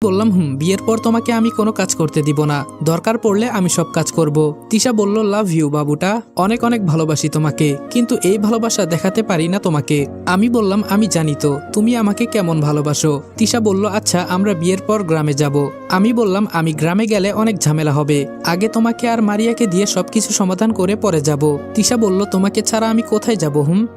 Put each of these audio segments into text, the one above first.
বললাম বিয়ের পর তোমাকে আমি কোনো কাজ করতে দিব না, দরকার পড়লে আমি সব কাজ করব। তিশা বলল, লাভ ইউ বাবুটা, অনেক অনেক ভালোবাসি তোমাকে, কিন্তু এই ভালোবাসা দেখাতে পারি না তোমাকে। আমি বললাম, আমি জানি তো তুমি আমাকে কেমন ভালোবাসো। তিশা বলল, আচ্ছা আমরা বিয়ের পর গ্রামে যাব। আমি বললাম, আমি গ্রামে গেলে অনেক ঝামেলা হবে, আগে তোমাকে আর মারিয়াকে দিয়ে সবকিছু সমাধান করে পরে যাব। তিশা বলল, তোমাকে ছাড়া আমি কোথায় যাব?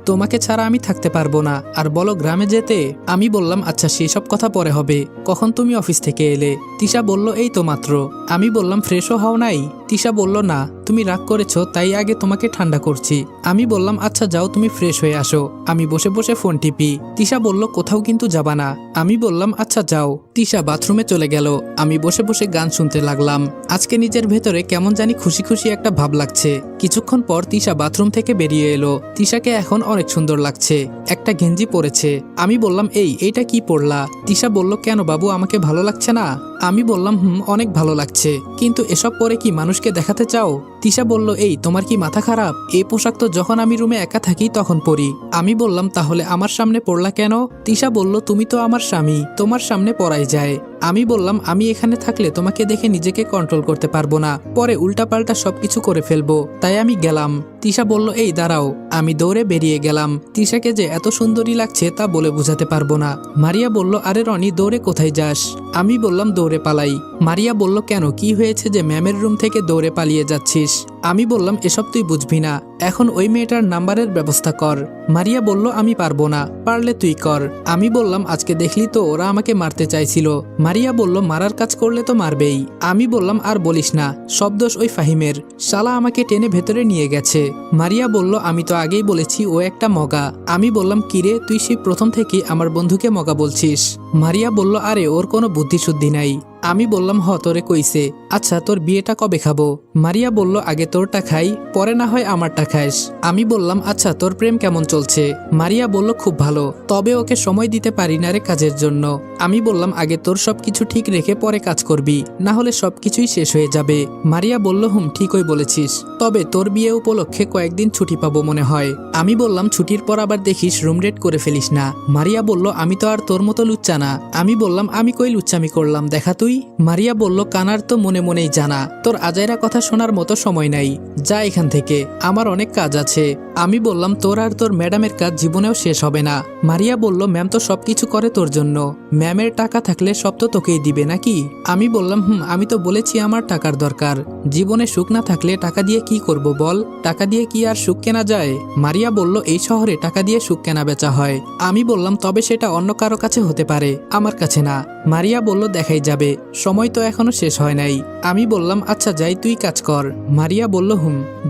তোমাকে ছাড়া আমি থাকতে পারবো না, আর বলো গ্রামে যেতে। আমি বললাম, আচ্ছা সেসব কথা পরে হবে, কখন তুমি অফিস থেকে এলে? তিশা বলল, এই তো মাত্র। আমি বললাম, ফ্রেশও হও নাই? তিশা বলল, না, তুমি রাগ করেছো তাই আগে তোমাকে ঠান্ডা করছি। আমি বললাম, আচ্ছা যাও তুমি ফ্রেশ হয়ে আসো। আমি বসে বসে ফোন টিপি। তিশা বলল, কোথাও কিন্তু যাবা না। আমি বললাম, আচ্ছা যাও। তিশা বাথরুমে চলে গেল। আমি বসে বসে গান শুনতে লাগলাম। আজকে নিজের ভেতরে কেমন জানি খুশি খুশি একটা ভাব লাগছে। কিছুক্ষণ পর তিশা বাথরুম থেকে বেরিয়ে এলো। তিশাকে এখন অনেক সুন্দর লাগছে, একটা গেঞ্জি পরেছে। আমি বললাম, এইটা কি পরলা? তিশা বলল, কেন বাবু, আমাকে ভালো লাগছে না? আমি বললাম, অনেক ভালো লাগছে, কিন্তু এসব পরে কি মানুষকে দেখাতে চাও? তিশা বলল, তোমার কি মাথা খারাপ? এই পোশাক তো যখন আমি রুমে একা থাকি তখন পরি। আমি বললাম, তাহলে আমার সামনে পরলা কেন? তিশা বলল, তুমি তো আমার স্বামী, তোমার সামনে পরাই যায়। আমি বললাম, আমি এখানে থাকলে তোমাকে দেখে নিজেকে কন্ট্রোল করতে পারবো না, পরে উল্টাপাল্টা সবকিছু করে ফেলবো, তাই আমি গেলাম। তিশা বলল, দাঁড়াও। আমি দৌড়ে বেরিয়ে গেলাম। তিশাকে যে এত সুন্দরী লাগছে তা বলে বোঝাতে পারবো না। মারিয়া বলল, আরে রনি, দৌড়ে কোথায় যাস? আমি বললাম, দৌড়ে পালাই। মারিয়া বলল, কেন, কি হয়েছে যে ম্যামের রুম থেকে দৌড়ে পালিয়ে যাচ্ছিস? আমি বললাম, এসব তুই বুঝবি না, এখন ওই মেয়েটার নাম্বারের ব্যবস্থা কর। মারিয়া বলল, আমি পারবো না, পারলে তুই কর। আমি বললাম, আজকে দেখলি তো ওরা আমাকে মারতে চাইছিল। মারিয়া বলল, মারার কাজ করলে তো মারবেই। আমি বললাম, আর বলিস না, সব দোষ ওই ফাহিমের, শালা আমাকে টেনে ভেতরে নিয়ে গেছে। মারিয়া বলল, আমি তো আগেই বলেছি ও একটা মগা। আমি বললাম, কিরে, তুই সেই প্রথম থেকেই আমার বন্ধুকে মগা বলছিস? মারিয়া বলল, আরে ওর কোনো বুদ্ধিশুদ্ধি নাই। আমি বললাম, তোরে কইছে। আচ্ছা তোর বিয়েটা কবে খাবো? মারিয়া বলল, আগে তোরটা খাই, পরে না হয় আমারটা খাইস। আমি বললাম, আচ্ছা তোর প্রেম কেমন চলছে? মারিয়া বলল, খুব ভালো, তবে ওকে সময় দিতে পারি না রে কাজের জন্য। আমি বললাম, আগে তোর সবকিছু ঠিক রেখে পরে কাজ করবি, না হলে সবকিছুই শেষ হয়ে যাবে। মারিয়া বলল, ঠিকই বলেছিস, তবে তোর বিয়ে উপলক্ষে কয়েকদিন ছুটি পাবো মনে হয়। আমি বললাম, ছুটির পর আবার দেখিস রুম রেট করে ফেলিস না। মারিয়া বলল, আমি তো আর তোর মতো লুচ্চা না। আমি বললাম, আমি কই লুচ্চামি করলাম, দেখা তুই। মারিয়া বলল, কানার তো মনে মনেই জানা, তোর আজাইরা কথা শোনার মতো সময় নাই, যা এখান থেকে, আমার অনেক কাজ আছে। আমি বললাম, তোর আর তোর ম্যাডামের কাজ জীবনেও শেষ হবে না। মারিয়া বলল, ম্যাম তো সবকিছু করে তোর জন্য, ম্যামের টাকা থাকলে সব তো তোকেই দিবে নাকি? আমি বললাম, আমি তো বলেছি আমার টাকার দরকার, জীবনে সুখ না থাকলে টাকা দিয়ে কি করব বল, টাকা দিয়ে কি আর সুখ কেনা যায়? মারিয়া বলল, এই শহরে টাকা দিয়ে সুখ কেনা বেচা হয়। আমি বললাম, তবে সেটা অন্য কারো কাছে হতে পারে, আমার কাছে না। মারিয়া বলল, দেখাই যাবে, সময় তো এখনো শেষ হয় নাই। আমি বললাম, আচ্ছা যাই, তুই কাজ কর। মারিয়া বলল,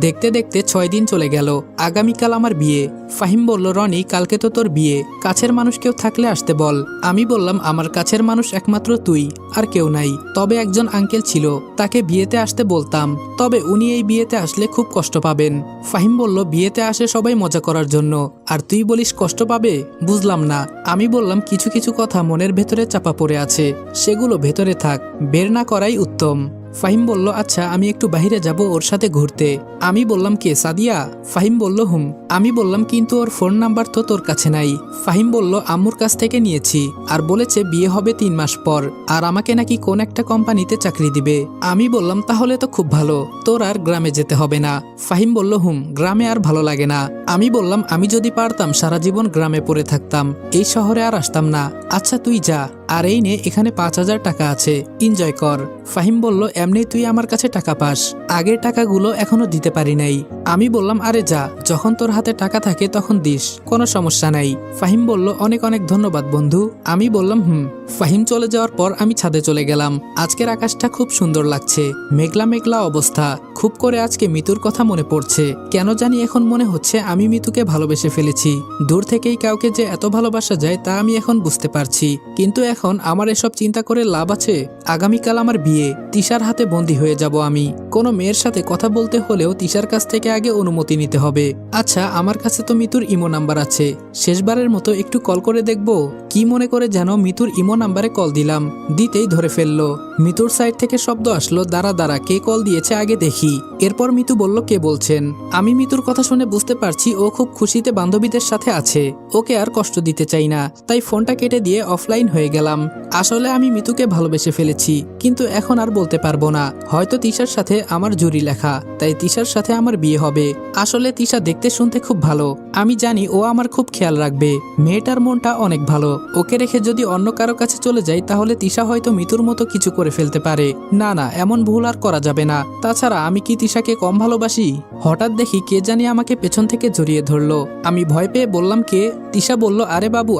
দেখতে দেখতে 6 দিন চলে গেল। আগামীকাল আমার বিয়ে। ফাহিম বলল, রনি, কালকে তো তোর বিয়ে, কাছের মানুষ কেউ থাকলে আসতে বল। আমি বললাম, আমার কাছের মানুষ একমাত্র তুই, আর কেউ নাই, তবে একজন আঙ্কেল ছিল, তাকে বিয়েতে আসতে বলতাম, তবে উনি এই বিয়েতে আসলে খুব কষ্ট পাবেন। ফাহিম বলল, বিয়েতে আসে সবাই মজা করার জন্য, আর তুই বলিস কষ্ট পাবে, বুঝলাম না। আমি বললাম, কিছু কিছু কথা মনের ভেতরে চাপা পড়ে আছে, সেগুলো ভেতরে থাক, বের না করাই উত্তম। ফাহিম বলল, আচ্ছা আমি একটু বাইরে যাব ওর সাথে ঘুরতে। আমি বললাম, কে, সাদিয়া? ফাহিম বলল, আমি বললাম, কিন্তু ওর ফোন নাম্বার তো তোর কাছে নাই। ফাহিম বলল, আম্মুর কাছ থেকে নিয়েছি, আর বলেছে বিয়ে হবে 3 মাস পর, আর আমাকে নাকি কোন একটা কোম্পানিতে চাকরি দিবে। আমি বললাম, তাহলে তো খুব ভালো, তোর আর গ্রামে যেতে হবে না। ফাহিম বলল, গ্রামে আর ভালো লাগে না। আমি বললাম, আমি যদি পারতাম সারা জীবন গ্রামে পড়ে থাকতাম, এই শহরে আর আসতাম না। আচ্ছা তুই যা, আর এই নে, এখানে 5,000 টাকা আছে, এনজয় কর। ফাহিম বলল, এমনি তুই আমার কাছে টাকা পাস, আগের টাকাগুলো এখনো দিতে পারি নাই। আমি বললাম, আরে যা, যখন তোর হাতে টাকা থাকে তখন দিস, কোনো সমস্যা নাই। ফাহিম বলল, অনেক অনেক ধন্যবাদ বন্ধু। আমি বললাম, ফাহিম চলে যাওয়ার পর আমি ছাদে চলে গেলাম। আজকের আকাশটা খুব সুন্দর লাগছে, মেঘলা মেঘলা অবস্থা। খুব করে আজকে মিতুর কথা মনে পড়ছে, কেন জানি এখন মনে হচ্ছে আমি মিতুকে ভালোবেসে ফেলেছি। দূর থেকেই কাউকে যে এত ভালোবাসা যায় তা আমি এখন বুঝতে পারছি, কিন্তু এখন আমার এসব চিন্তা করে লাভ আছে? আগামীকাল আমার বিয়ে, তিশার হাতে বন্দী হয়ে যাব আমি। কোনো মেয়ের সাথে কথা বলতে হলেও তিশার কাছ থেকে আগে অনুমতি নিতে হবে। আচ্ছা, আমার কাছে তো মিতুর ইমো নাম্বার আছে, শেষবারের মতো একটু কল করে দেখব। কি মনে করে যেন মিতুর ইমো নাম্বারে কল দিলাম, দিতেই ধরে ফেললো। মিতুর সাইড থেকে শব্দ আসলো, দাঁড়া দাঁড়া, কে কল দিয়েছে আগে দেখি। এরপর মিতু বলল, কে বলছেন? আমি মিতুর কথা শুনে বুঝতে পারছি ও খুব খুশিতে বান্ধবীদের সাথে আছে, ওকে আর কষ্ট দিতে চাই না, তাই ফোনটা কেটে দিয়ে অফলাইন হয়ে গেলাম। আসলে আমি মিতুকে ভালোবেসে ফেলেছি, কিন্তু এখন আর বলতে পারবো না। হয়তো তিশার সাথে আমার জুরি লেখা, তাই তিশার সাথে আমার বিয়ে হবে। আসলে তিশা দেখতে শুনতে খুব ভালো, আমি জানি ও আমার খুব খেয়াল রাখবে। মেয়েটার মনটা অনেক ভালো, ওকে রেখে যদি অন্য কারো কাছে চলে যাই তাহলে তিশা হয়তো মিতুর মতো কিছু করে ফেলতে পারে। না না, এমন ভুল আর করা যাবে না। তাছাড়া আমি কি তিশাকে কম ভালোবাসি? হঠাৎ দেখি কে জানি আমাকে পেছন থেকে জড়িয়ে ধরলো। আমি ভয় পেয়ে বললাম, কে? তিশা বলল, আরে বাবু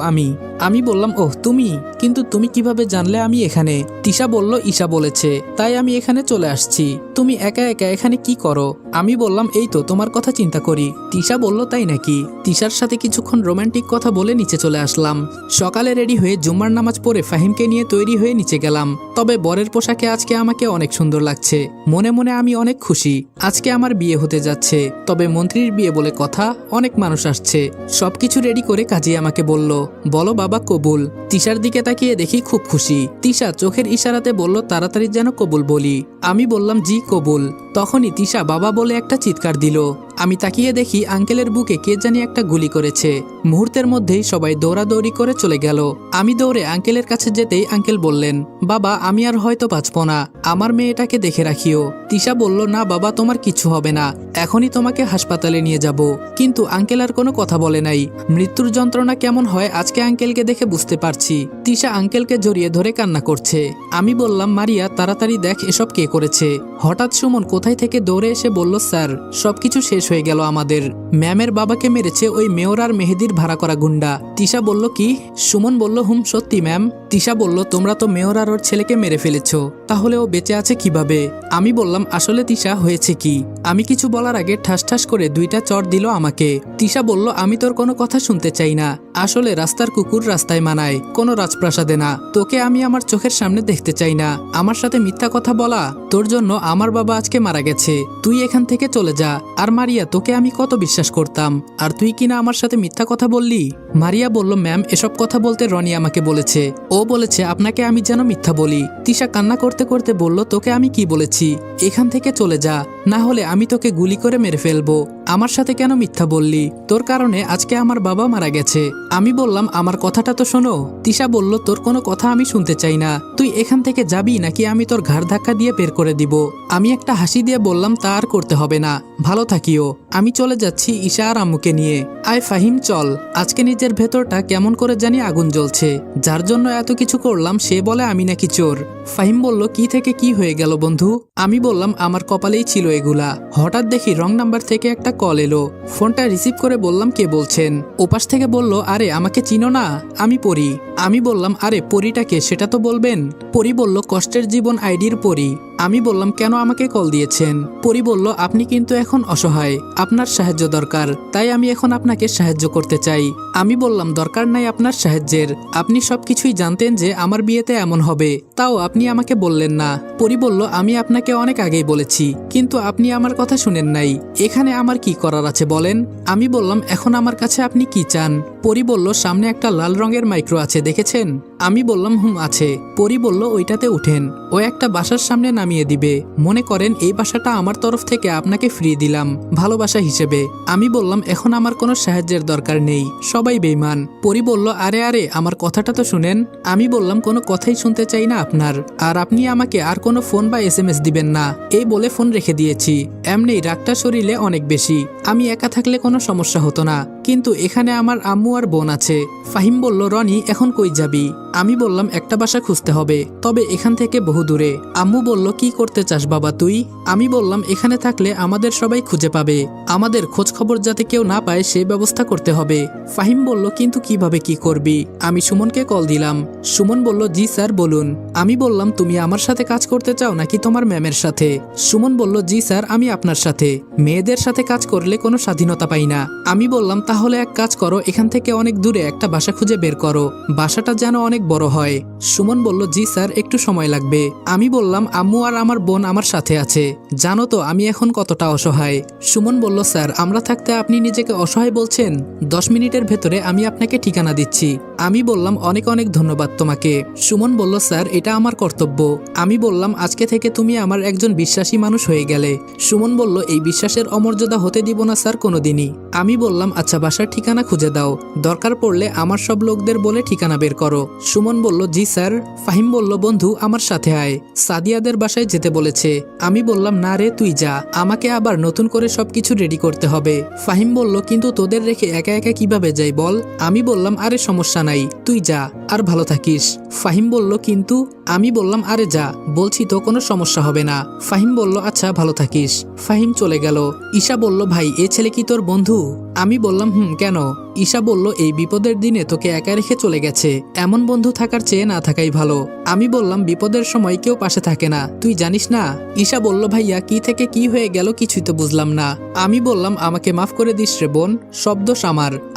আমি বললাম, ওহ তুমি, কিন্তু তুমি কিভাবে জানলে আমি এখানে? তিশা বলল, ঈশা বলেছে, তাই আমি এখানে চলে আসছি। তুমি একা একা এখানে কি করো? আমি বললাম, এই তো তোমার কথা চিন্তা করি। তিশা বলল, তাই নাকি? তিশার সাথে কিছুক্ষণ রোমান্টিক কথা বলে নিচে চলে আসলাম। সকালে রেডি হয়ে জুম্মার নামাজ পড়ে ফাহিমকে নিয়ে তৈরি হয়ে নিচে গেলাম। তবে বরের পোশাকে আজকে আমাকে অনেক সুন্দর লাগছে। মনে মনে আমি অনেক খুশি, আজকে আমার বিয়ে হতে যাচ্ছে। তবে মন্ত্রীর বিয়ে বলে কথা, অনেক মানুষ আসছে। সবকিছু রেডি করে কাজী আমাকে বলল, বলো বাবা কবুল। তিশার দিকে তাকিয়ে দেখি খুব খুশি। তিশা চোখের ইশারাতে বলল, তাড়াতাড়ি যেন কবুল বলি। আমি বললাম, জি কবুল। তখনই তিশা বাবা বলে একটা চিৎকার দিল। আমি তাকিয়ে দেখি আঙ্কেলের বুকে কে জানি একটা গুলি করেছে। মুহূর্তের মধ্যেই সবাই দৌড়াদৌড়ি করে চলে গেল। আমি দৌড়ে আঙ্কেলের কাছে যেতেই আঙ্কেল বললেন, বাবা আমি আর হয়তো বাঁচব না, আমার মেয়েটাকে দেখে রাখিও। তিশা বলল, না বাবা তোমার কিছু হবে না, এখনই তোমাকে হাসপাতালে নিয়ে যাব। কিন্তু আঙ্কেল আর কোনো কথা বলে নাই। মৃত্যুর যন্ত্রণা কেমন হয় আজকে আঙ্কেলকে দেখে বুঝতে পারছি। তিশা আঙ্কেলকে জড়িয়ে ধরে কান্না করছে। আমি বললাম, মারিয়া তাড়াতাড়ি দেখ এসব কে করেছে। হঠাৎ সুমন কোথায় থেকে দৌড়ে এসে বলল, স্যার সবকিছু শেষ হয়ে গেল আমাদের। ম্যামের বাবাকে মেরেছে ওই মেয়র আর মেহেদির ভাড়া করা গুন্ডা। তিশা বলল, কি? সুমন বলল, হুম সত্যি ম্যাম। তিশা বলল, তোমরা তো মেয়র আর ওর ছেলেকে মেরে ফেলেছো, তাহলে ও বেঁচে আছে কিভাবে? আমি বললাম, আসলে তিশা হয়েছে কি? আমি কিছু বলার আগে ঠাস ঠাস করে দুইটা চড় দিল আমাকে। তিশা বলল, আমি তোর কোনো কথা শুনতে চাই না। আসলে রাস্তার কুকুর রাস্তায় মানায়, কোনো রাজপ্রাসাদে না। তোকে আমি আমার চোখের সামনে দেখতে চাই না। আমার সাথে মিথ্যা কথা বলা, তোর জন্য আমার বাবা আজকে মারা গেছে। তুই এখান থেকে চলে যা। আর মারিয়া তোকে আমি কত বিশ্বাস করতাম, আর তুই কিনা আমার সাথে মিথ্যা কথা বললি। মারিয়া বলল, ম্যাম এসব কথা বলতে রনি আমাকে বলেছে, ও বলেছে আপনাকে আমি যেন মিথ্যা বলি। তিশা কান্না করতে করতে বলল, তোকে আমি কি বলেছি? এখান থেকে চলে যা, না হলে আমি তোকে গুলি করে মেরে ফেলবো। আমার সাথে কেন মিথ্যা বললি? তোর কারণে আজকে আমার বাবা মারা গেছে। আমি বললাম, আমার কথাটা তো শোনো। তিশা বলল, তোর কোনো কথা আমি শুনতে চাই না। তুই এখান থেকে যাবি নাকি আমি তোর ঘাড় ধাক্কা দিয়ে বের করে দিব? আমি একটা হাসি দিয়ে বললাম, তা আর করতে হবে না, ভালো থাকিও। আমি চলে যাচ্ছি ঈশা আর আম্মুকে নিয়ে। আয় ফাহিম চল। আজকে নিজের ভেতরটা কেমন করে জানি আগুন জ্বলছে। যার জন্য এত কিছু করলাম সে বলে আমি নাকি চোর। ফাহিম বলল, কি থেকে কি হয়ে গেল বন্ধু? আমি বললাম, আমার কপালেই ছিল এগুলা। হঠাৎ দেখি রং নাম্বার থেকে একটা কল এলো। ফোনটা রিসিভ করে বললাম, কে বলছেন? ওপাশ থেকে বলল, আরে আমাকে চিনো না, আমি পরি। আমি বললাম, আরে পরিটাকে সেটা তো বলবেন। পরি বলল, কষ্টের জীবন আইডির পরি। আমি বললাম, কেন আমাকে কল দিয়েছেন? পরি বলল, আপনি কিন্তু এখন অসহায়, আপনার সাহায্য দরকার, তাই আমি এখন আপনাকে সাহায্য করতে চাই। আমি বললাম, দরকার নাই আপনার সাহায্যের, আপনি সবকিছুই জানতেন যে আমার বিয়েতে এমন হবে, তাও আপনি আমাকে বললেন না। পরি বলল, আমি আপনাকে অনেক আগেই বলেছি, কিন্তু আপনি আমার কথা শুনেন নাই। এখানে আমার কি করার আছে বলেন? আমি বললাম, এখন আমার কাছে আপনি কি চান? পরি বলল, সামনে একটা লাল রঙের মাইক্রো আছে, দেখেছেন? আমি বললাম, হুম আছে। পরি বলল, ওইটাতে উঠেন, ও একটা বাসার সামনে নামিয়ে দিবে। মনে করেন এই বাসাটা আমার তরফ থেকে আপনাকে ফ্রি দিলাম ভালোবাসা হিসেবে। আমি বললাম, এখন আমার কোনো সাহায্যের দরকার নেই, সবাই বেঈমান। পরি বলল, আরে আরে আমার কথাটা তো শুনেন। আমি বললাম, কোনো কথাই শুনতে চাই না আপনার, আর আপনি আমাকে আর কোনো ফোন বা SMS দিবেন না। এই বলে ফোন রেখে দিয়েছি। এমনি রাগটা শরীরে অনেক বেশি। আমি একা থাকলে কোনো সমস্যা হতো না, কিন্তু এখানে আমার আম্মু আর বোন আছে। ফাহিম বলল, রনি এখন কই যাবি? আমি বললাম, একটা বাসা খুঁজতে হবে, তবে এখান থেকে বহু দূরে। আম্মু বলল, কি করতে চাস বাবা তুই? আমি বললাম, এখানে থাকলে আমাদের সবাই খুঁজে পাবে, আমাদের খোঁজ খবর যাতে কেউ না পায় সেই ব্যবস্থা করতে হবে। ফাহিম বলল, কিন্তু কিভাবে কি করবি? আমি সুমনকে কল দিলাম। সুমন বলল, জি স্যার বলুন। আমি বললাম, তুমি আমার সাথে কাজ করতে চাও নাকি তোমার ম্যামের সাথে? সুমন বলল, জি স্যার আমি আপনার সাথে। মেয়েদের সাথে কাজ করলে কোনো স্বাধীনতা পাই না। আমি বললাম, তাহলে এক কাজ করো, এখান থেকে অনেক দূরে একটা বাসা খুঁজে বের করো, বাসাটা যেন অনেক বড় হয়। সুমন বলল, জি স্যার একটু সময় লাগবে। আমি বললাম, আম্মু আর আমার বোন আমার সাথে আছে, জানো তো আমি এখন কতটা অসহায়। সুমন বলল, স্যার আমরা থাকতে আপনি নিজেকে অসহায় বলছেন? 10 মিনিটের ভেতরে আমি আপনাকে ঠিকানা দিচ্ছি। আমি বললাম অনেক অনেক ধন্যবাদ তোমাকে। সুমন বলল স্যার এটা আমার কর্তব্য। আমি বললাম আজকে থেকে তুমি আমার একজন বিশ্বাসী মানুষ হয়ে গেলে। সুমন বলল এই বিশ্বাসের অমর্যাদা হতে দিব না স্যার কোনোদিনই। আমি বললাম আচ্ছা বাসার ঠিকানা খুঁজে দাও, দরকার পড়লে আমার সব লোকদের বলে ঠিকানা বের করো। সুমন বলল জি স্যার। ফাহিম বলল বন্ধু আমার সাথে আয়, সাদিয়াদের বাসায় যেতে বলেছে। আমি বললাম না রে তুই যা, আমাকে আবার নতুন করে সবকিছু রেডি করতে হবে। ফাহিম বলল কিন্তু তোদের রেখে একা একা কিভাবে যাই বল। আমি বললাম আরে সমস্যা নাই, তুই যা আর ভালো থাকিস। ফাহিম বলল কিন্তু, আমি বললাম আরে যা বলছি তো, কোনো সমস্যা হবে না। ফাহিম বলল আচ্ছা ভালো থাকিস। ফাহিম চলে গেল। ঈশা বলল ভাই এ ছেলে কি তোর বন্ধু? আমি বললাম কেন? ঈশা বলল এই বিপদের দিনে তোকে একা রেখে চলে গেছে, এমন বন্ধু থাকার চেয়ে না থাকাই ভালো। আমি বললাম বিপদের সময় কেউ পাশে থাকে না, তুই জানিস না। ঈশা বলল ভাইয়া কি থেকে কি হয়ে গেল কিছুই তো বুঝলাম না। আমি বললাম আমাকে মাফ করে দিস রে বোন, সব দোষ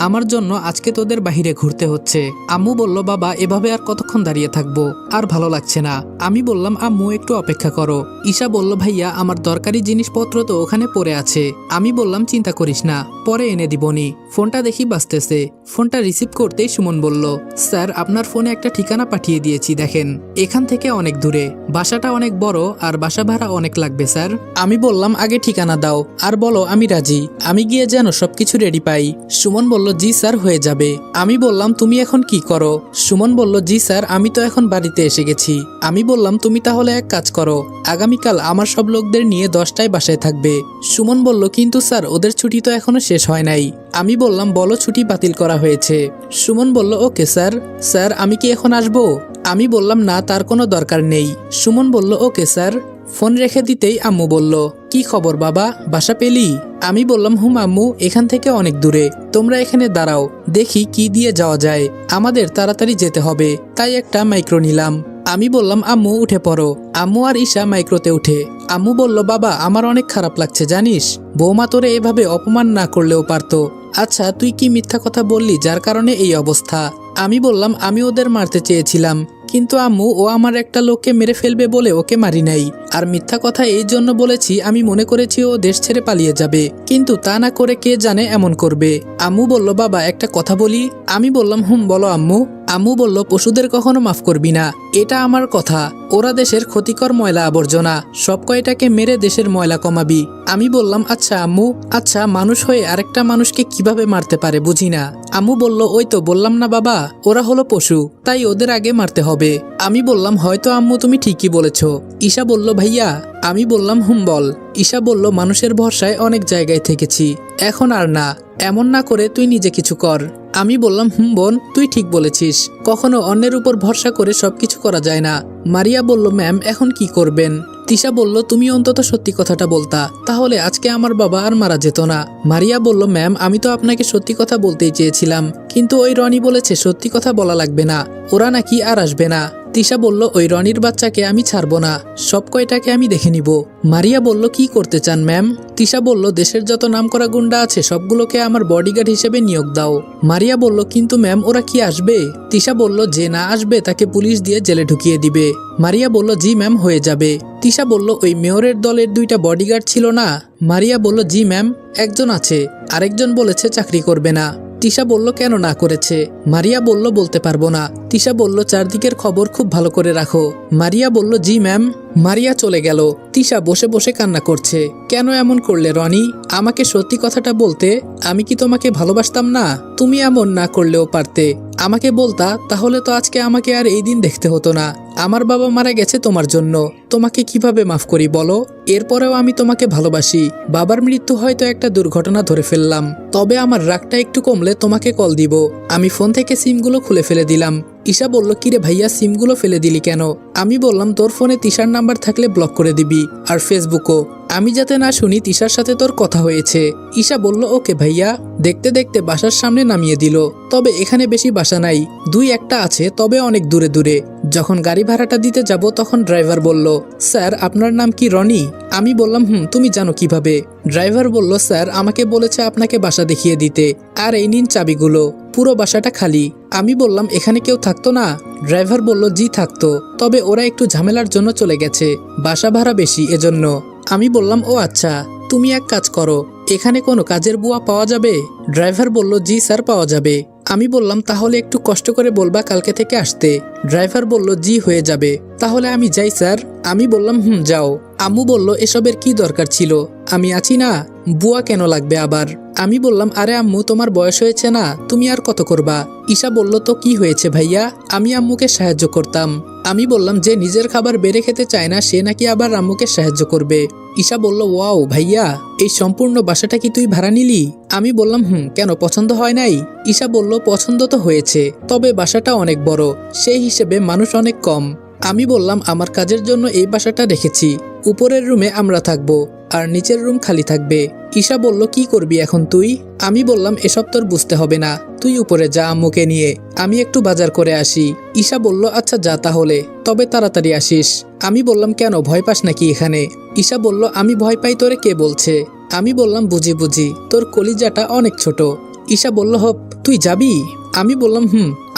আমার জন্য আজকে তোদের বাহিরে ঘুরতে হচ্ছে। আম্মু বলল বাবা এভাবে আর কতক্ষণ দাঁড়িয়ে থাকবো, আর ভালো লাগছে না। আমি বললাম আম্মু একটু অপেক্ষা করো। ঈশা বলল ভাইয়া আমার দরকারি জিনিসপত্র তো ওখানে পড়ে আছে। আমি বললাম চিন্তা করিস না, পরে এনে দিবনি। ফোনটা দেখি বাজতেছে। ফোনটা রিসিভ করতেই সুমন বলল স্যার আপনার ফোনে একটা ঠিকানা পাঠিয়ে দিয়েছি, দেখেন এখান থেকে অনেক দূরে, বাসাটা অনেক বড় আর বাসা ভাড়া অনেক লাগবে স্যার। আমি বললাম আগে ঠিকানা দাও আর বলো আমি রাজি, আমি গিয়ে যেন সবকিছু রেডি পাই। সুমন বলল জি স্যার হয়ে যাবে। আমি বললাম তুমি এখন কি করো? সুমন বলল জি স্যার আমি তো এখন বাড়িতে এসে গেছি। আমি বললাম তুমি তাহলে এক কাজ করো, আগামীকাল আমার সব লোকদের নিয়ে 10টায় বাসায় থাকবে। সুমন বলল কিন্তু স্যার ওদের ছুটি তো এখনো শেষ হয় নাই। আমি বললাম বলো ছুটি বাতিল করা হয়েছে। সুমন বলল ওকে স্যার। স্যার আমি কি এখন আসবো? আমি বললাম না তার কোনো দরকার নেই। সুমন বলল ওকে স্যার। ফোন রেখে দিতেই আম্মু বলল কি খবর বাবা, বাসা পেলি? আমি বললাম আম্মু এখান থেকে অনেক দূরে, তোমরা এখানে দাঁড়াও দেখি কি দিয়ে যাওয়া যায়, আমাদের তাড়াতাড়ি যেতে হবে, তাই একটা মাইক্রো নিলাম। আমি বললাম আম্মু উঠে পড়ো। আম্মু আর ঈশা মাইক্রোতে উঠে। আম্মু বলল বাবা আমার অনেক খারাপ লাগছে জানিস, বৌমা তোরে এভাবে অপমান না করলেও পারতো। আচ্ছা তুই কি মিথ্যা কথা বললি যার কারণে এই অবস্থা? আমি বললাম আমি ওদের মারতে চেয়েছিলাম, কিন্তু আম্মু ও আমার একটা লোককে মেরে ফেলবে বলে ওকে মারি নাই। আর মিথ্যা কথা এই জন্য বলেছি আমি মনে করেছি ও দেশ ছেড়ে পালিয়ে যাবে, কিন্তু তা না করে কে জানে এমন করবে। আম্মু বলল বাবা একটা কথা বলি। আমি বললাম বলো আম্মু। আম্মু বলল পশুদের কখনো মাফ করবি না, এটা আমার কথা, ওরা দেশের ক্ষতিকর ময়লা আবর্জনা, সব কয়টাকে মেরে দেশের ময়লা কমাবি। আমি বললাম আচ্ছা আম্মু, আচ্ছা মানুষ হয়ে আরেকটা মানুষকে কিভাবে মারতে পারে বুঝি না। আম্মু বলল ওই তো বললাম না বাবা, ওরা হলো পশু, তাই ওদের আগে মারতে হবে। আমি বললাম হয়তো আম্মু তুমি ঠিকই বলেছ। ঈশা বলল ভাইয়া। আমি বললাম বল। ঈশা বলল মানুষের ভরসায় অনেক জায়গায় থেকেছি, এখন আর না, এমন না করে তুই নিজে কিছু কর। আমি বললাম বোন তুই ঠিক বলেছিস, কখনো অন্যের উপর ভরসা করে সবকিছু করা যায় না। মারিয়া বলল ম্যাম এখন কি করবেন? তিশা বলল তুমি অন্তত সত্যি কথাটা বলতা, তাহলে আজকে আমার বাবা আর মারা যেত না। মারিয়া বলল ম্যাম আমি তো আপনাকে সত্যি কথা বলতেই চেয়েছিলাম, কিন্তু ওই রনি বলেছে সত্যি কথা বলা লাগবে না, ওরা নাকি আর আসবে না। তিশা বলল ওই রনির বাচ্চাকে আমি ছাড়বো না, সব কয়টাকে আমি দেখে নিব। মারিয়া বলল কি করতে চান ম্যাম? তিশা বলল দেশের যত নামকরা গুন্ডা আছে সবগুলোকে আমার বডিগার্ড হিসেবে নিয়োগ দাও। মারিয়া বলল কিন্তু ম্যাম ওরা কি আসবে? তিশা বলল যে না আসবে তাকে পুলিশ দিয়ে জেলে ঢুকিয়ে দিবে। মারিয়া বলল জি ম্যাম হয়ে যাবে। তিশা বলল ওই মেয়রের দলের 2টা বডিগার্ড ছিল না? মারিয়া বলল জি ম্যাম, একজন আছে, আরেকজন বলেছে চাকরি করবে না। তিশা বলল কেন না করেছে? মারিয়া বলল বলতে পারবো না। তিশা বলল চারদিকের খবর খুব ভালো করে রাখো। মারিয়া বলল জি ম্যাম। মারিয়া চলে গেল। তিশা বসে বসে কান্না করছে। কেন এমন করলে রনি? আমাকে সত্যি কথাটা বলতে, আমি কি তোমাকে ভালোবাসতাম না? তুমি এমন না করলেও পারতে, আমাকে বলতা, তাহলে তো আজকে আমাকে আর এই দিন দেখতে হতো না। আমার বাবা মারা গেছে তোমার জন্য, তোমাকে কিভাবে মাফ করি বলো? এরপরেও আমি তোমাকে ভালোবাসি। বাবার মৃত্যু হয়তো একটা দুর্ঘটনা ধরে ফেললাম, তবে আমার রাগটা একটু কমলে তোমাকে কল দিব। আমি ফোন থেকে সিমগুলো খুলে ফেলে দিলাম। ঈশা বলল কিরে ভাইয়া সিমগুলো ফেলে দিলি কেন? আমি বললাম তোর ফোনে তিশার নাম্বার থাকলে ব্লক করে দিবি, আর ফেসবুকও, আমি যাতে না শুনি তিশার সাথে তোর কথা হয়েছে। ঈশা বলল ওকে ভাইয়া। দেখতে দেখতে বাসার সামনে নামিয়ে দিল, তবে এখানে বেশি বাসা নাই, 2-1টা আছে, তবে অনেক দূরে দূরে। যখন গাড়ি ভাড়াটা দিতে যাব তখন ড্রাইভার বলল স্যার আপনার নাম কি রনি? আমি বললাম তুমি জানো কিভাবে? ড্রাইভার বলল স্যার আমাকে বলেছে আপনাকে বাসা দেখিয়ে দিতে, আর এই নিন চাবিগুলো, পুরো বাসাটা খালি। আমি বললাম এখানে কেউ থাকতো না? ড্রাইভার বলল জি থাকতো, তবে ওরা একটু ঝামেলার জন্য চলে গেছে, বাসা ভাড়া বেশি এজন্য। আমি বললাম ও আচ্ছা, তুমি এক কাজ করো, এখানে কোনো কাজের বুয়া পাওয়া যাবে? ড্রাইভার বলল জি স্যার পাওয়া যাবে। আমি বললাম তাহলে একটু কষ্ট করে বলবা কালকে থেকে আসতে। ড্রাইভার বলল জি হয়ে যাবে। তাহলে আমি যাই স্যার? আমি বললাম যাও। আম্মু বলল এসবের কি দরকার ছিল, আমি আছি না, বুয়া কেন লাগবে আবার? আমি বললাম আরে আম্মু তোমার বয়স হয়েছে না, তুমি আর কত করবা? ঈশা বলল তো কি হয়েছে ভাইয়া, আমি আম্মুকে সাহায্য করতাম। আমি বললাম যে নিজের খাবার বেড়ে খেতে চায় না সে নাকি আবার আম্মুকে সাহায্য করবে। ঈশা বলল ওয়াও ভাইয়া, এই সম্পূর্ণ বাসাটা কি তুই ভাড়া নিলি? আমি বললাম কেন পছন্দ হয় নাই? ঈশা বলল পছন্দ তো হয়েছে, তবে বাসাটা অনেক বড়, সেই হিসেবে মানুষ অনেক কম। আমি বললাম আমার কাজের জন্য এই বাসাটা রেখেছি, উপরের রুমে আমরা থাকবো আর নিচের রুম খালি থাকবে। ঈশা বলল কি করবি এখন তুই? আমি বললাম এসব তোর বুঝতে হবে না, তুই উপরে যা আম্মুকে নিয়ে, আমি একটু বাজার করে আসি। ঈশা বলল আচ্ছা যা তাহলে, তবে তাড়াতাড়ি আসিস। আমি বললাম কেন, ভয় পাস নাকি এখানে? ঈশা বলল আমি ভয় পাই তোরে কে বলছে? আমি বললাম বুঝি তোর কলিজাটা অনেক ছোট। ঈশা বলল হপ তুই যাবি? আমি বললাম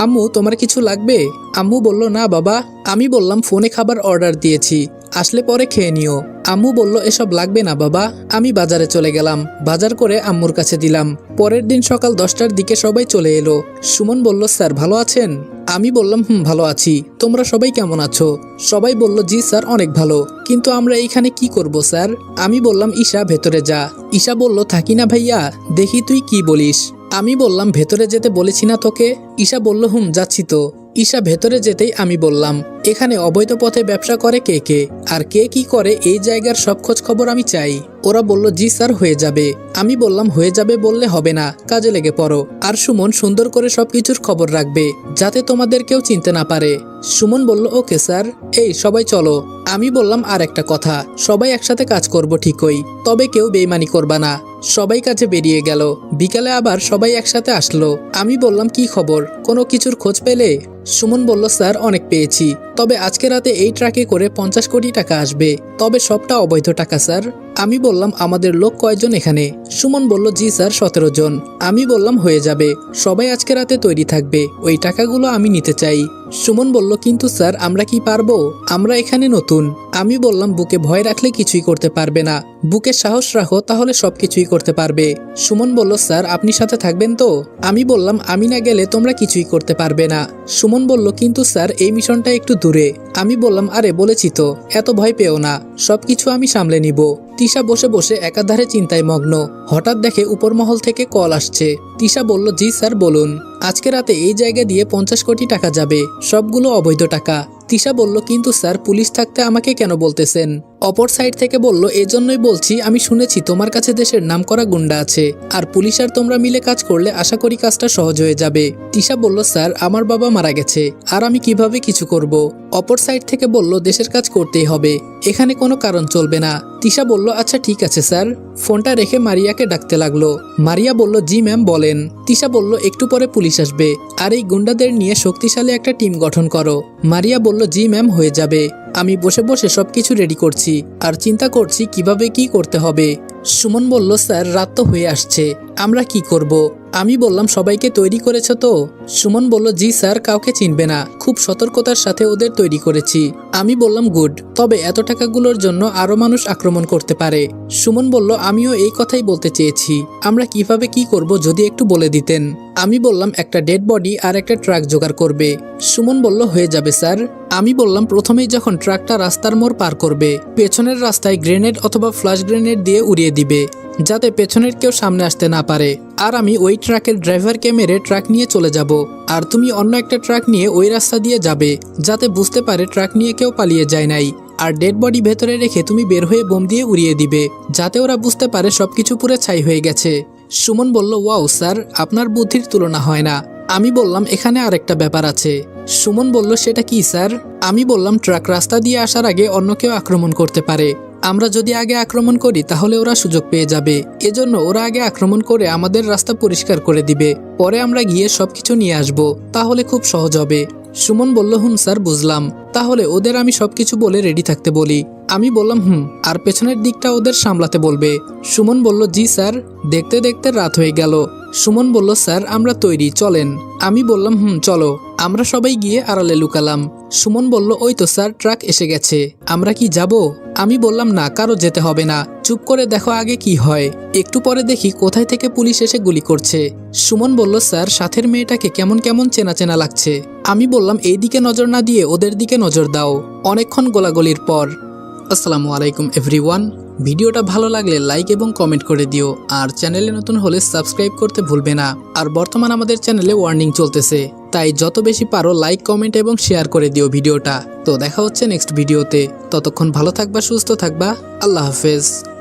আম্মু তোমার কিছু লাগবে? আম্মু বলল না বাবা। আমি বললাম ফোনে খাবার অর্ডার দিয়েছি, আসলে পরে খেয়ে নিও। আম্মু বলল এসব লাগবে না বাবা। আমি বাজারে চলে গেলাম, বাজার করে আম্মুর কাছে দিলাম। পরের দিন সকাল 10টার দিকে সবাই চলে এলো। সুমন বলল স্যার ভালো আছেন? আমি বললাম ভালো আছি, তোমরা সবাই কেমন আছো? সবাই বলল জি স্যার অনেক ভালো, কিন্তু আমরা এইখানে কি করব স্যার? আমি বললাম ঈশা ভেতরে যা। ঈশা বলল থাকি না ভাইয়া, দেখি তুই কি বলিস। আমি বললাম ভেতরে যেতে বলেছি না তোকে? ঈশা বলল যাচ্ছি তো। ঈশা ভেতরে যেতেই আমি বললাম এখানে অবৈধ পথে ব্যবসা করে কে কে, আর কে কি করে এই জায়গার সব খোঁজ খবর আমি চাই। ওরা বলল জি স্যার হয়ে যাবে। আমি বললাম হয়ে যাবে বললে হবে না, কাজে লেগে পড়ো। আর সুমন সুন্দর করে সবকিছুর খবর রাখবে, যাতে তোমাদের কেউ চিনতে না পারে। সুমন বলল ওকে স্যার। এই সবাই চলো। আমি বললাম আর একটা কথা, সবাই একসাথে কাজ করব ঠিকই, তবে কেউ বেইমানি করবা না। সবাই কাজে বেরিয়ে গেল। বিকালে আবার সবাই একসাথে আসলো। আমি বললাম কি খবর, কোনো কিছুর খোঁজ পেলে? সুমন বলল স্যার অনেক পেয়েছি, তবে আজকে রাতে এই ট্রাকে করে 50 কোটি টাকা আসবে, তবে সবটা অবৈধ টাকা স্যার। আমি বললাম আমাদের লোক কয়জন এখানে? সুমন বলল জি স্যার 17 জন। আমি বললাম হয়ে যাবে, সবাই আজকে রাতে তৈরি থাকবে, ওই টাকাগুলো আমি নিতে চাই। সুমন বলল কিন্তু স্যার আমরা কি পারবো, আমরা এখানে নতুন। আমি বললাম বুকে ভয় রাখলে কিছুই করতে পারবে না, বুকে সাহস রাখো তাহলে সবকিছুই করতে পারবে। সুমন বলল স্যার আপনি সাথে থাকবেন তো? আমি বললাম আমি না গেলে তোমরা কিছুই করতে পারবে না। সুমন বলল কিন্তু স্যার এই মিশনটা একটু দূরে। আমি বললাম আরে বলেছি তো, এত ভয় পেও না, সবকিছু আমি সামলে নিব। তিশা বসে বসে একাধারে চিন্তায় মগ্ন। হঠাৎ দেখে উপর মহল থেকে কল আসছে। তিশা বলল জি স্যার বলুন। আজকে রাতে এই জায়গা দিয়ে 50 কোটি টাকা যাবে, সবগুলো অবৈধ টাকা। তিশা বলল কিন্তু স্যার পুলিশ থাকতে আমাকে কেন বলতেছেন? অপর সাইড থেকে বলল এজন্যই বলছি, আমি শুনেছি তোমার কাছে দেশের নামকরা গুন্ডা আছে, আর পুলিশ আর তোমরা মিলে কাজ করলে আশা করি কাজটা সহজ হয়ে যাবে। তিশা বলল স্যার আমার বাবা মারা গেছে, আর আমি কিভাবে কিছু করব? অপর সাইড থেকে বলল দেশের কাজ করতেই হবে, এখানে কোনো কারণ চলবে না। তিশা বলল আচ্ছা ঠিক আছে স্যার। ফোনটা রেখে মারিয়াকে ডাকতে লাগলো। মারিয়া বলল জি ম্যাম বলেন। তিশা বলল একটু পরে পুলিশ আসবে, আর এই গুন্ডাদের নিয়ে শক্তিশালী একটা টিম গঠন করো। মারিয়া বলল জি ম্যাম হয়ে যাবে। আমি বসে বসে সবকিছু রেডি করছি আর চিন্তা করছি কিভাবে কি করতে হবে। সুমন বলল স্যার রাত তো হয়ে আসছে, আমরা কি করব? আমি বললাম সবাইকে তৈরি করেছো তো? সুমন বলল জি স্যার কাউকে চিনবে না, খুব সতর্কতার সাথে ওদের তৈরি করেছি। আমি বললাম গুড, তবে এত টাকাগুলোর জন্য আরো মানুষ আক্রমণ করতে পারে। সুমন বলল আমিও এই কথাই বলতে চেয়েছি, আমরা কিভাবে কি করব যদি একটু বলে দিতেন। আমি বললাম একটা ডেড বডি আর একটা ট্রাক জোগাড় করবে। সুমন বলল হয়ে যাবে স্যার। আমি বললাম প্রথমেই যখন ট্রাকটা রাস্তার মোড় পার করবে, পেছনের রাস্তায় গ্রেনেড অথবা ফ্ল্যাশ গ্রেনেড দিয়ে উড়িয়ে দিবে, যাতে পেছনের কেউ সামনে আসতে না পারে। আর আমি ওই ট্রাকের ড্রাইভারকে মেরে ট্রাক নিয়ে চলে যাব, আর তুমি অন্য একটা ট্রাক নিয়ে ওই রাস্তা দিয়ে যাবে, যাতে বুঝতে পারে ট্রাক নিয়ে কেউ পালিয়ে যায় নাই। আর ডেড বডি ভেতরে রেখে তুমি বের হয়ে বোম দিয়ে উড়িয়ে দিবে, যাতে ওরা বুঝতে পারে সবকিছু পুরো ছাই হয়ে গেছে। সুমন বলল ওয়াও স্যার, আপনার বুদ্ধির তুলনা হয় না। আমি বললাম এখানে আরেকটা ব্যাপার আছে। সুমন বলল সেটা কি স্যার? আমি বললাম ট্রাক রাস্তা দিয়ে আসার আগে অন্য কেউ আক্রমণ করতে পারে, আমরা যদি আগে আক্রমণ করি তাহলে ওরা সুযোগ পেয়ে যাবে, এজন্য ওরা আগে আক্রমণ করে আমাদের রাস্তা পরিষ্কার করে দিবে, পরে আমরা গিয়ে সবকিছু নিয়ে আসব, তাহলে খুব সহজ হবে। সুমন বলল স্যার বুঝলাম, তাহলে ওদের আমি সবকিছু বলে রেডি থাকতে বলি। আমি বললাম আর পেছনের দিকটা ওদের সামলাতে বলবে। সুমন বলল জি স্যার। দেখতে দেখতে রাত হয়ে গেল। সুমন বলল, স্যার আমরা তৈরি, চলেন। আমি বললাম, চলো। আমরা সবাই গিয়ে আড়ালে লুকালাম। সুমন বলল, ওই তো স্যার, ট্রাক এসে গেছে, আমরা কি যাব? আমি বললাম, না, কারো যেতে হবে না, চুপ করে দেখো আগে কি হয়। একটু পরে দেখি কোথায় থেকে পুলিশ এসে গুলি করছে। সুমন বলল, স্যার সাথের মেয়েটাকে কেমন কেমন চেনা চেনা লাগছে। আমি বললাম, এই দিকে নজর না দিয়ে ওদের দিকে নজর দাও। অনেকক্ষণ গোলাগুলির পর। আসসালামু আলাইকুম এভরিওয়ান। ভিডিওটা ভালো লাগলে লাইক এবং কমেন্ট করে দিও, আর চ্যানেলে নতুন হলে সাবস্ক্রাইব করতে ভুলবে না। আর বর্তমান আমাদের চ্যানেলে ওয়ার্নিং চলতেছে, তাই যত বেশি পারো লাইক, কমেন্ট এবং শেয়ার করে দিও ভিডিওটা। তো দেখা হচ্ছে নেক্সট ভিডিওতে। ততক্ষণ ভালো থাকবা, সুস্থ থাকবা। আল্লাহ হাফেজ।